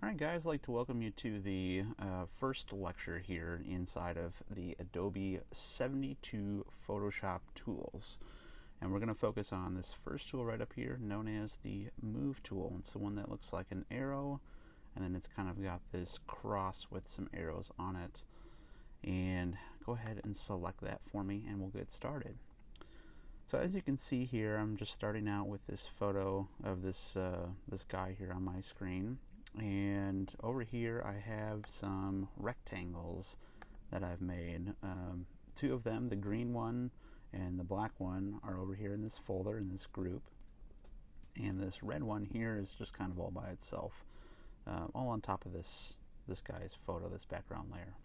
Alright guys, I'd like to welcome you to the first lecture here inside of the Adobe 72 Photoshop tools. And we're going to focus on this first tool right up here known as the Move tool. It's the one that looks like an arrow, and then it's kind of got this cross with some arrows on it. And go ahead and select that for me and we'll get started. So as you can see here, I'm just starting out with this photo of this guy here on my screen. And over here I have some rectangles that I've made. Two of them, the green one and the black one, are over here in this folder, in this group. And this red one here is just kind of all by itself, all on top of this guy's photo, this background layer.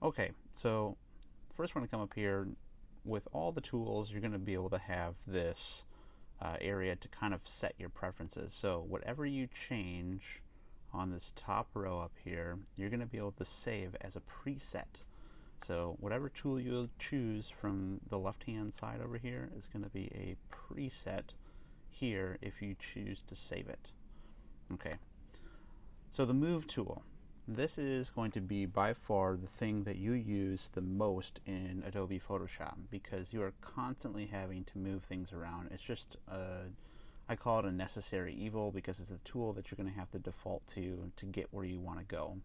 Okay, so first we're going to come up here. With all the tools, you're going to be able to have this area to kind of set your preferences. So whatever you change on this top row up here, you're going to be able to save as a preset. So whatever tool you'll choose from the left hand side over here is going to be a preset here if you choose to save it. Okay, so the Move tool. This is going to be by far the thing that you use the most in Adobe Photoshop, because you are constantly having to move things around. It's just I call it a necessary evil, because it's a tool that you're going to have to default to get where you want to go.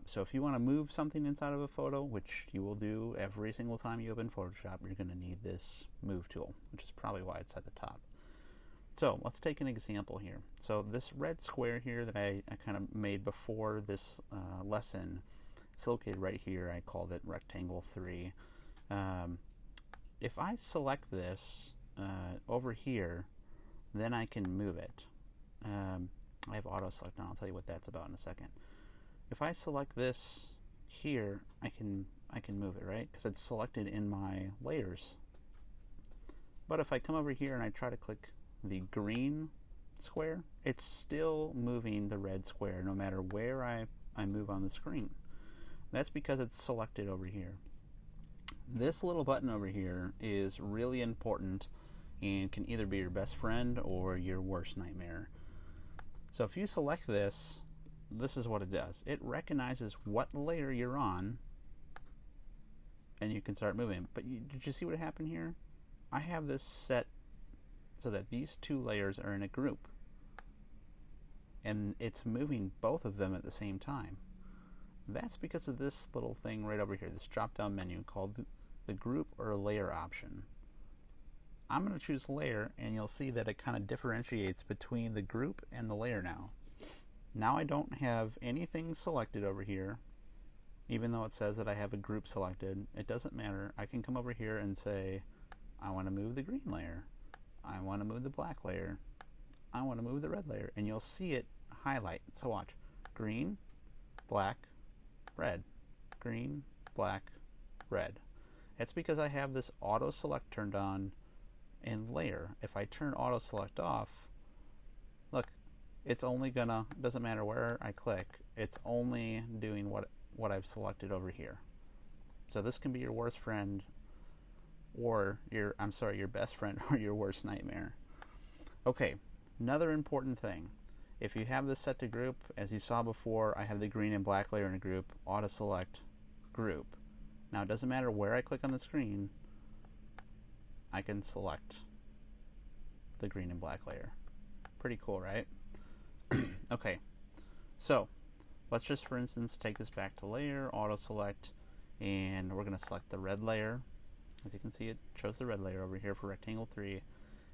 So if you want to move something inside of a photo, which you will do every single time you open Photoshop, you're going to need this Move tool, which is probably why it's at the top. So let's take an example here. So this red square here that I kind of made before this lesson, it's located right here. I called it rectangle 3. If I select this over here, then I can move it. I have auto select on. I'll tell you what that's about in a second. If I select this here, I can move it, right? Because it's selected in my layers. But if I come over here and I try to click the green square, it's still moving the red square no matter where I move on the screen. That's because it's selected over here. This little button over here is really important and can either be your best friend or your worst nightmare. So if you select this, this is what it does. It recognizes what layer you're on and you can start moving. But did you see what happened here? I have this set so that these two layers are in a group, and it's moving both of them at the same time. That's because of this little thing right over here, this drop down menu called the group or layer option. I'm going to choose layer, and you'll see that it kind of differentiates between the group and the layer now. Now I don't have anything selected over here, even though it says that I have a group selected. It doesn't matter. I can come over here and say I want to move the green layer, I want to move the black layer, I want to move the red layer, and you'll see it highlight. So watch, green, black, red, green, black, red. That's because I have this auto select turned on in layer. If I turn auto select off, look, it's only gonna, doesn't matter where I click, it's only doing what I've selected over here. So this can be your worst friend, or your best friend, or your worst nightmare. Okay, another important thing. If you have this set to group, as you saw before, I have the green and black layer in a group, auto select group. Now it doesn't matter where I click on the screen, I can select the green and black layer. Pretty cool, right? Okay, so let's just, for instance, take this back to layer, auto select, and we're going to select the red layer. As you can see, it shows the red layer over here for rectangle 3.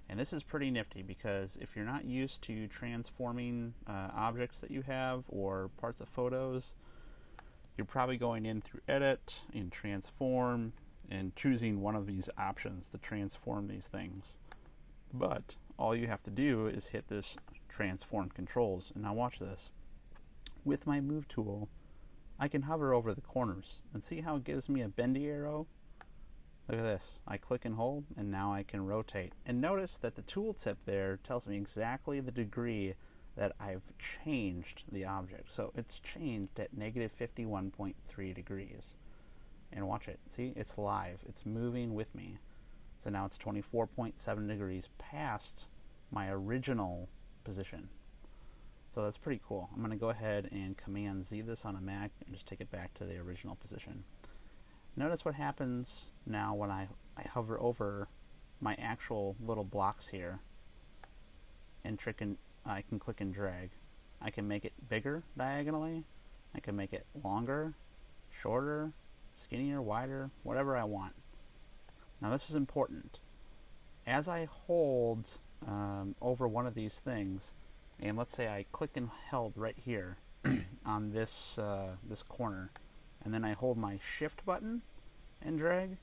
And this is pretty nifty, because if you're not used to transforming objects that you have or parts of photos, you're probably going in through edit and transform and choosing one of these options to transform these things. But all you have to do is hit this transform controls. And now watch this. With my Move tool, I can hover over the corners and see how it gives me a bendy arrow. Look at this. I click and hold, and now I can rotate. And notice that the tooltip there tells me exactly the degree that I've changed the object. So it's changed at -51.3 degrees. And watch it. See, it's live. It's moving with me. So now it's 24.7 degrees past my original position. So that's pretty cool. I'm going to go ahead and Command Z this on a Mac and just take it back to the original position. Notice what happens now when I hover over my actual little blocks here and I can click and drag. I can make it bigger diagonally. I can make it longer, shorter, skinnier, wider, whatever I want. Now this is important. As I hold over one of these things, and let's say I click and held right here on this this corner, and then I hold my shift button and drag,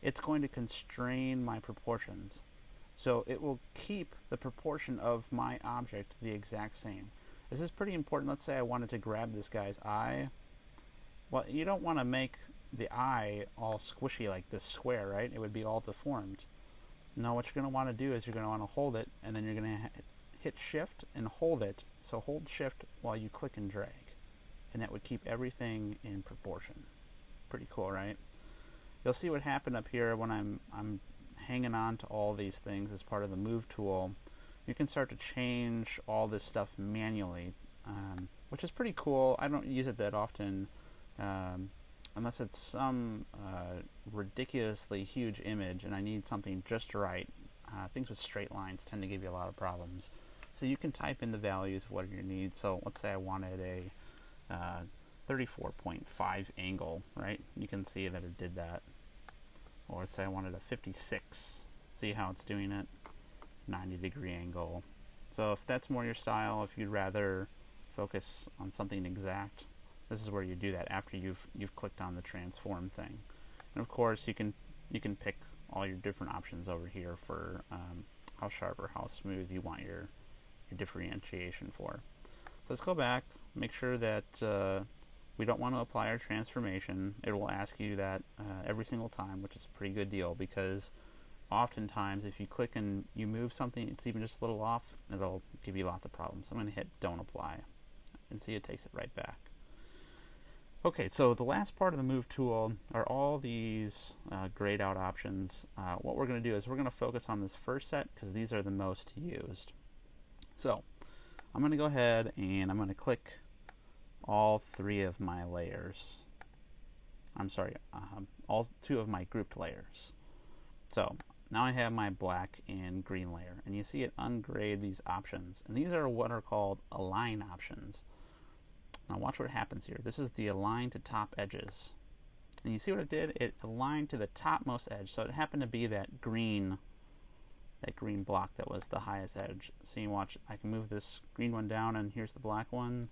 it's going to constrain my proportions. So it will keep the proportion of my object the exact same. This is pretty important. Let's say I wanted to grab this guy's eye. Well, you don't want to make the eye all squishy like this square, right? It would be all deformed. No, what you're going to want to do is you're going to want to hold it, and then you're going to hit shift and hold it. So hold shift while you click and drag, and that would keep everything in proportion. Pretty cool, right? You'll see what happened up here when I'm hanging on to all these things as part of the move tool. You can start to change all this stuff manually, which is pretty cool. I don't use it that often unless it's some ridiculously huge image and I need something just right. Things with straight lines tend to give you a lot of problems. So you can type in the values of what you need. So let's say I wanted a 34.5 angle, right? You can see that it did that. Or let's say I wanted a 56. See how it's doing it? 90-degree angle. So if that's more your style, if you'd rather focus on something exact, this is where you do that after you've clicked on the transform thing. And of course you can pick all your different options over here for how sharp or how smooth you want your differentiation for. So let's go back, make sure that we don't want to apply our transformation. It will ask you that every single time, which is a pretty good deal, because oftentimes if you click and you move something, it's even just a little off, it'll give you lots of problems. I'm going to hit don't apply, and see it takes it right back. Okay, so the last part of the move tool are all these grayed out options. What we're going to do is we're going to focus on this first set because these are the most used. So I'm going to go ahead and I'm going to click all three of my layers. I'm sorry, all two of my grouped layers. So now I have my black and green layer, and you see it ungrayed these options, and these are what are called align options. Now watch what happens here. This is the align to top edges, and you see what it did? It aligned to the topmost edge, so it happened to be that green block that was the highest edge. So you watch, I can move this green one down, and here's the black one.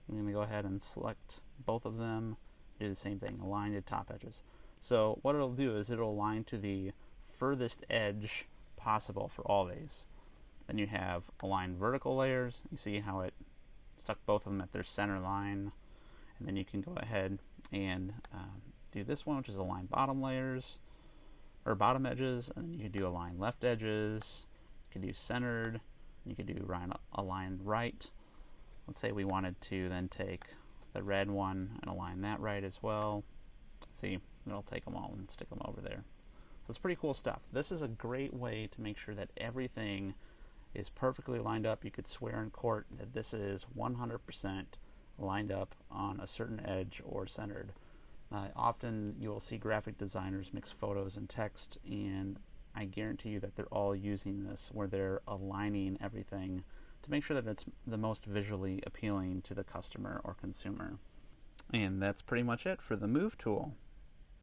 I'm going to go ahead and select both of them, do the same thing, align to top edges. So what it'll do is it'll align to the furthest edge possible for all these. Then you have align vertical layers. You see how it stuck both of them at their center line. And then you can go ahead and do this one, which is align bottom layers, or bottom edges, and then you can do align left edges, you can do centered, you can do align right. Let's say we wanted to then take the red one and align that right as well. See, it'll take them all and stick them over there. So it's pretty cool stuff. This is a great way to make sure that everything is perfectly lined up. You could swear in court that this is 100% lined up on a certain edge or centered. Often you will see graphic designers mix photos and text, and I guarantee you that they're all using this where they're aligning everything to make sure that it's the most visually appealing to the customer or consumer. And that's pretty much it for the move tool.